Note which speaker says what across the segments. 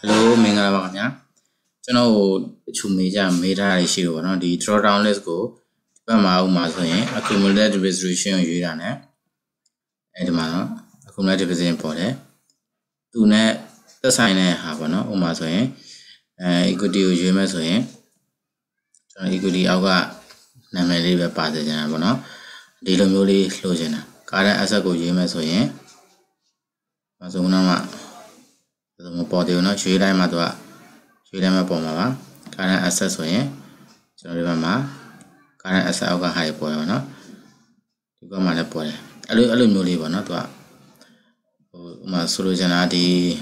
Speaker 1: Hello, Mingala Baganya. Channel Chumeja made a issue on the Dropdownlist go. Pama Masoin, accumulated resolution Yurane, Edmana, accumulated vision for it. Do not the sign a Havana, Umasoin, Equity Ujumasoin, Equity Auga, Namely Passage and Abona, Dilomuli Logena, Kara Asago Jumasoin, Mazunama. The body no should I madwa should I ma pomava current access way remember current access of a high boy no to go man a boy alumni one not my solution the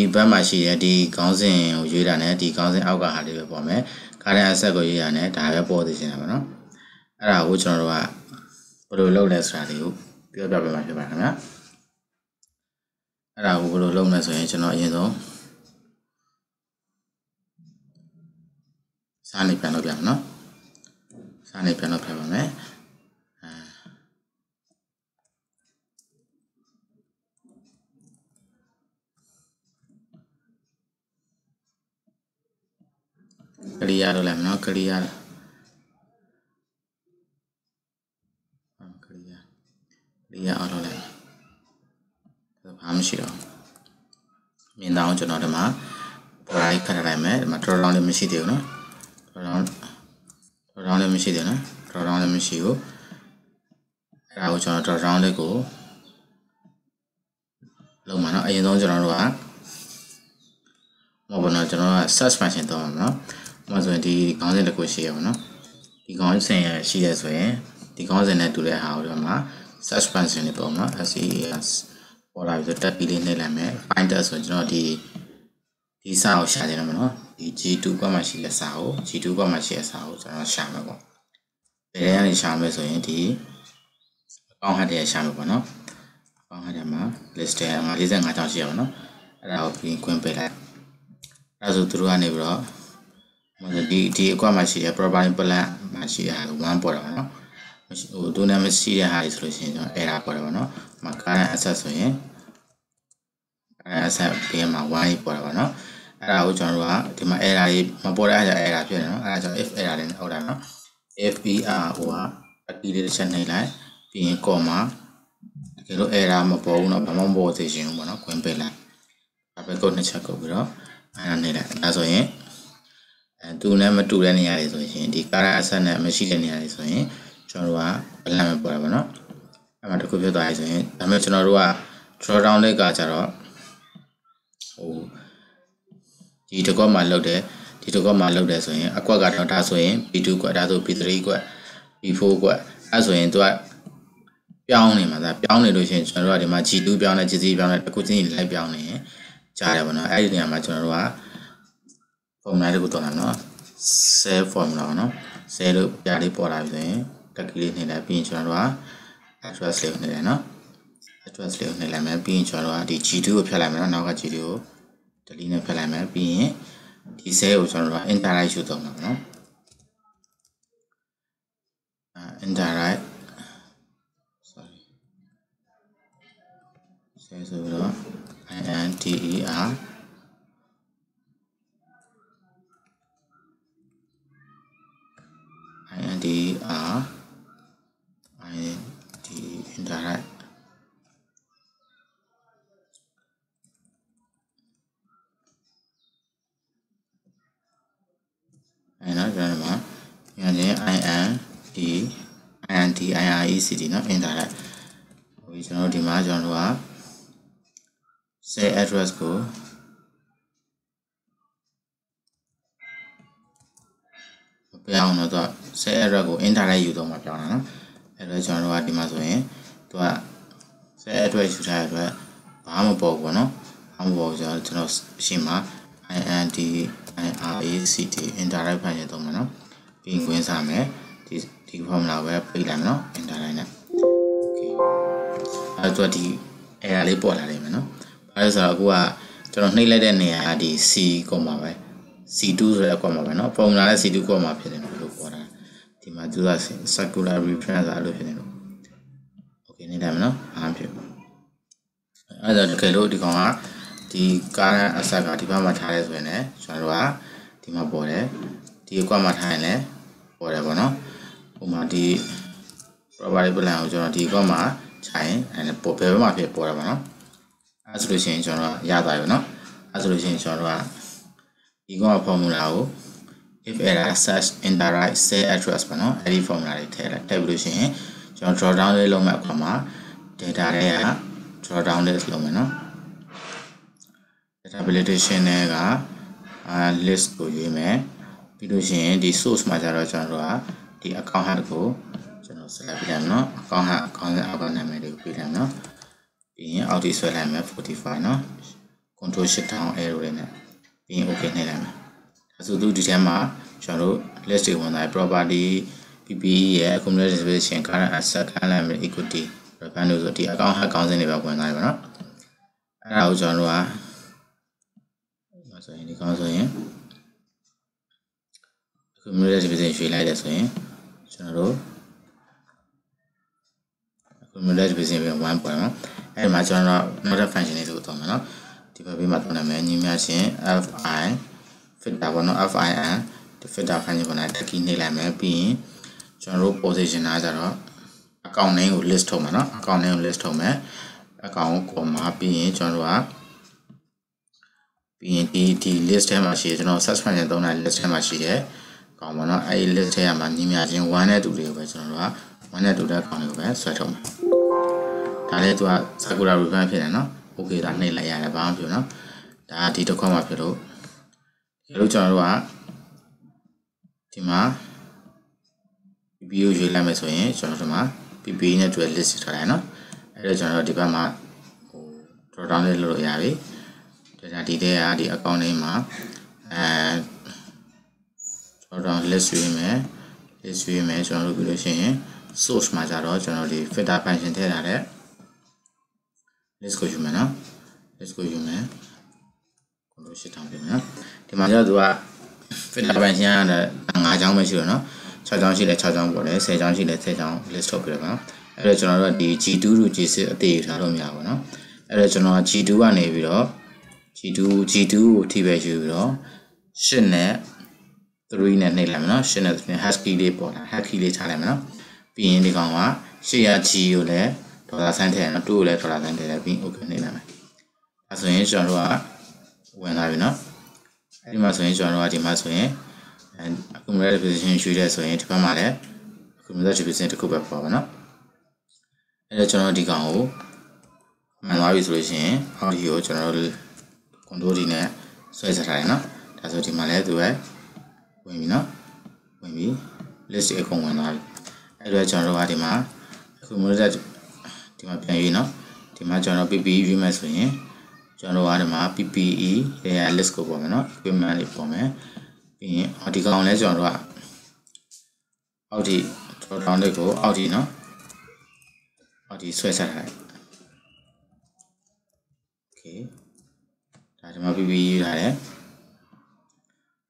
Speaker 1: Bamashi the council Judane the council alga had a bomb current access go in it I have a body in no I would know what low less radio pure baby I will long as I know you know. Sunny piano piano, sunny piano piano, me. Clear lam no clear. Clear all lam. I'm sure. Me now to know the ma. Pray can I met, my throw around the machine, no? Around the machine, no? Throw around the machine. I was on a round the go. Lomana, I don't know. Mobile general suspension, no? Was when the council negotiation, no? The council she has way. The council net to the house, suspension diploma, as he has. Or I was a billion element, find us with the sound shadow, the G2 Gamashi Sao, G2 Gamashi Sao, and Shamago. There is Shamas in the Conhade Shamabano, Conhadama, let's stay on Lizan Atashiono, about being Quimpela. As a true anibro, the Gamashi, a probably Pola, Mashi had one porano. Do not see the high solution, era porano, Macana assassin. As I pay my one porano. I would join my era, my board era, as if era in order. FBR or a direction line being comma, Kilo era, my bone of a mumbo station, one of Quimpela. I got the check over and that's all. And do never do any eyes with him. The car as a machine eyes with him. Chorwa, a lemon porano. I'm at the computer eyes with him. I mentioned a roa, throw down the gacharo. Oh, you took my load there. You took my load there, so I got not as way, P2 quadrado, P3 quad, P4 quad, as way into a piano, mother, piano to change, and writing my G2 piano, GZ piano, cooking like piano, Charabana, I didn't imagine a from Nadagutonano, say formula, no, say the Yadi Pora, calculating a pinch on Roa, that was slave Nilano, that was slave Nilaman, pinch on Roa, the G2 Palamera, now got G2, the Lina Palamera being the sales on Roa, entire issue to no, entire, sorry, says over INTER. INDR indirect and another INDIRECT no indirect we know the margin wa say address goပြောင်းတော့say address ကို indirect ယူတော့မှာပြောင်းတာနော်အဲ့တော့ကျွန်တော်တို့ကဒီမှာဆိုရင်သူက say address ယူထားတဲ့အတွက်ဘာမှမပေါ်ဘူးပေါ့နော်ဘာမှမပေါ်ဘူးဆိုတော့ကျွန်တော်ရှင်းမှာ INDIRECT indirect ဖန်ရတော့မှာနော်ပြီးရင်ဝင်စားမယ်ဒီ formula ပဲပေးလိုက်မယ်နော် indirect နဲ့ okay အဲ့တော့ဒီအဲ့ဒါလေးပေါ်လာတယ်မယ်နော်ဘာလို့ဆိုတော့အခုကကျွန်တော်နှိပ်လိုက်တဲ့နေရာကဒီ C ကောမှာပဲ C2 ဆိုတဲ့ကောမှာပဲเนาะ formula နဲ့ C2 ကောမှာဖြစ်တယ်လို့ပြောတာဒီမှာသူက circular reference လို့ဖြစ်နေလို့ okay နေတယ်မနော်အားဖြစ်အဲ့ဒါတကယ်လို့ဒီကောင်က ဒီကားအဆက်ကဒီဘက်မှာထားရဲဆိုရင်လည်းကျွန်တော်တို့ကဒီမှာပေါ်တယ်ဒီအကွက်မှာထားရင်လည်းပေါ်တယ်ပေါ့နော်ဥပမာဒီ property plan ကိုကျွန်တော်ဒီအကွက်မှာခြိုင်အဲ့ပေါ်ဘယ်ဘက်မှာဖြစ်ပေါ်တယ်ပေါ့နော်အဲ့ဆိုလို့ရှိရင်ကျွန်တော်ရသွားပြီနော်အဲ့ဆိုလို့ရှိရင်ကျွန်တော်တို့ကဒီကောင် formula ကို if error such indirect cell address ပေါ့နော်အဲ့ဒီ formula တွေထည့်လိုက်ထည့်ပြီးလို့ရှိရင်ကျွန်တော် drop down လေးလုပ်မဲ့အခါမှာ data တွေက drop down list လုပ်မယ်နော် data validation တွေက list ကိုရွေးမယ်ပြီးလို့ရှိရင်ဒီ source မှာကျတော့ကျွန်တော်တို့ကဒီ account head ကိုကျွန်တော် select ပြလိုက်နော် account head account အောက်ကနာမည်လေးကိုပြလိုက်နော်ပြီးရင်အောက်ထိဆွဲလိုက်မယ်45နော် control shift down arrow လေးနဲ့ပြီးရင် okay နှိပ်လိုက်မယ်ဒါဆိုဒီထဲမှာကျွန်တော်တို့ list တွေဝင်လာ property PPE ရဲ့ accumulated distribution current asset current equity revenue ဆိုဒီ account head ခေါင်းစဉ်တွေပဲဝင်လာပြီပေါ့နော်အဲ့ဒါကိုကျွန်တော်တို့ကဆိုရင်ဒီခေါင်းဆိုရင် accumulated distribution ရွှေ့လိုက်တယ်ဆိုရင်ကျွန်တော်တို့ accumulated distribution ပဲ1ပေါ့နော်အဲ့ဒီမှာကျွန်တော်တို့ model function လေးကိုသုံးမယ်နော်ဒီဘက်ဘေးမှာသုံးနိုင်မယ်ညီမျှချင်း fi filter ပေါ့နော် fin ဒီ filter function ကိုတက်ကြီးနှိပ်လိုက်မယ်ပြီးရင်ကျွန်တော်တို့ position ကကြတော့ account name ကို list ထုတ်မယ်နော် account name ကို list ထုတ်မယ် account ကို comma ပြီးရင်ကျွန်တော်တို့ကပြီးရင်ဒီ list ထဲမှာရှိတယ်ကျွန်တော် search function သုံးတဲ့ list ထဲမှာရှိတယ်ကောင်းပါနော်အဲဒီ list ထဲမှာညီမျှချင်း1နဲ့2တွေကိုပဲကျွန်တော်တို့က1နဲ့2တဲ့ account တွေကိုပဲဆွဲထုတ်မယ်ဒါလည်းသူက circular reference ဖြစ်တယ်နော် okay ဒါနှိပ်လိုက်ရတယ်ဘာမှမဖြစ်နော်ဒါဒီတစ်ခွက်မှာဖြစ်လို့ဒီလိုကျွန်တော်တို့ကဒီမှာ PP ကိုရွေးလိုက်မယ်ဆိုရင်ကျွန်တော်တို့မှာ PP နဲ့တွေ့ list ထားတယ်နော်အဲ့တော့ကျွန်တော်တို့ဒီဘက်မှာdrop down လေးလုပ်လို့ရပြီဒါဒီတဲ့ကဒီ account name မှာdrop down list ရွေးမယ်ကျွန်တော်တို့ပြီးလို့ရှိရင် source မှာကြတော့ကျွန်တော်ဒီ filter function ထည့်ထားတဲ့ list ကိုယူမယ်နော် list ကိုယူမယ် control shift down ပြင်မယ်နော်ဒီမှာကျတော့သူက filter function က5ချောင်းပဲရှိတော့နော်6ချောင်းရှိလဲ6ချောင်းပေါ်တယ်10ချောင်းရှိလဲ10ချောင်း list ထုတ်ပြတယ်ပေါ့နော်အဲ့တော့ကျွန်တော်တို့ဒီ G2 တို့ G6 အသေးယူထားလို့မရဘူးနော်အဲ့တော့ကျွန်တော် G2 ကနေပြီးတော့ G2 ကိုထိပဲယူပြီးတော့8နဲ့3နဲ့နှိပ်လိုက်မယ်နော်8နဲ့3 hash key လေးပေါ်လာ hash key လေးချလိုက်မယ်နော်ပြီးရင်ဒီကောင်က8ရ G ကိုလည်းဒေါ်လာဆိုင်းထည့်နော်2ကိုလည်းဒေါ်လာဆိုင်းထည့်လိုက်ပြီး okay နှိပ်လိုက်မယ်အဲဆိုရင်ကျွန်တော်တို့ကဝင်လာပြီနော်အဲဒီမှာဆိုရင်ကျွန်တော်တို့ကဒီမှာဆိုရင်accumulated position ရွှေ့တဲ့ဆိုရင်ဒီဘက်မှာလည်း accumulated position တစ်ခုပဲပေါ်ပါနော်အဲဒါကျွန်တော်ဒီကောင်ကိုမှန်သွားပြီဆိုလို့ရှိရင်အော်ဒီကိုကျွန်တော်တို့ control D နဲ့ဆွဲဆက်ထားတယ်နော်ဒါဆိုဒီမှာလည်းသူပဲဝင်ပြီနော်ဝင်ပြီ list အကုန်ဝင်သွားပြီအဲဒါကျွန်တော်တို့ကဒီမှာ accumulated ဒီမှာပြန်ရေးနော်ဒီမှာကျွန်တော် PPE ရွေးမယ်ဆိုရင်ကျွန်တော်တို့ကဒီမှာ PPE ရဲ့ list ကိုပေါ်မယ်နော် equipment လေးပေါ်မယ်ပြီးရင်ဒီကောင်လဲကျွန်တော်တို့ကအောက်ဒီ drop down လေးကိုအောက်ဒီနော်အောက်ဒီဆွဲဆက်ထားလိုက် okay ဒါဒီမှာ PPE ရေးထားတယ်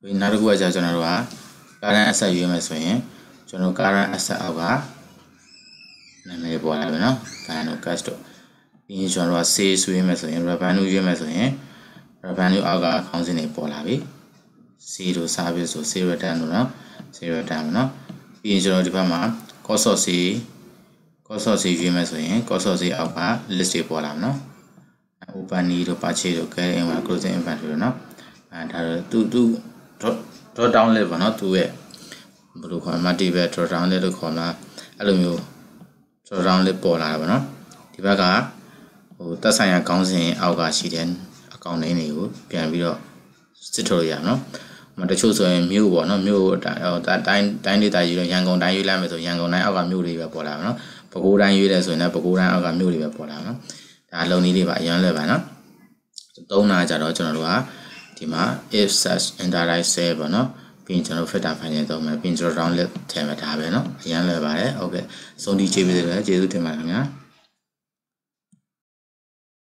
Speaker 1: ပြီးနောက်တစ်ခုကကျွန်တော်တို့က current asset ရွေးမယ်ဆိုရင်ကျွန်တော် current asset အောက်ကနာမည်ပေါ်လာပြီနော် value cash တို့ပြီးရင်ကျွန်တော်တို့က sales ရွေးမယ်ဆိုရင် revenue ရွေးမယ်ဆိုရင် revenue အောက်က account စဉ်တွေပေါ်လာပြီ zero service ဆို zero return လို့နော် zero return နော်ပြီးရင်ကျွန်တော်ဒီဘက်မှာ cost of sale ရွေးမယ်ဆိုရင် cost of sale အောက်က list တွေပေါ်လာမယ်နော် open need တို့ purchase တို့ carry in မှာ closing inventory တို့နော်ဒါသူ drop down list ပေါ့နော်သူရဲ့ဘယ်လိုခေါ် multiple drop down list လို့ခေါ်မှာအဲ့လိုမျိုး drop down list ပေါ်လာတာပေါ့နော်ဒီဘက်ကသက်ဆိုင်ရာခေါင်းစဉ်အောက်ကရှိတဲ့ account name တွေကိုပြန်ပြီးတော့စစ်ထုတ်ရအောင်နော်တချို့ဆိုရင်မြို့ပေါ့နော်မြို့တိုင်းဒေသကြီးတော့ရန်ကုန်တိုင်းရွေးလိုက်မယ်ဆိုရန်ကုန်တိုင်းအောက်ကမြို့တွေပဲပေါ်လာမှာနော်ပဲခူးတိုင်းရွေးတယ်ဆိုရင်လည်းပဲခူးတိုင်းအောက်ကမြို့တွေပဲပေါ်လာမှာနော်ဒါလုံနည်းတွေပါအရင်လဲပါနော်သုံးတာကြတော့ကျွန်တော်တို့ကဒီမှာ if such indirect cell ပေါ့နော်ပြီးရင်ကျွန်တော် filter function သုံးမယ်ပြီးရင် drop down list ထည့်မယ်ဒါပဲနော်အရင်လဲပါတယ်ဟုတ်ကဲ့အဆုံးထိကျေးဇူးတင်ပါတယ်ခင်ဗျာ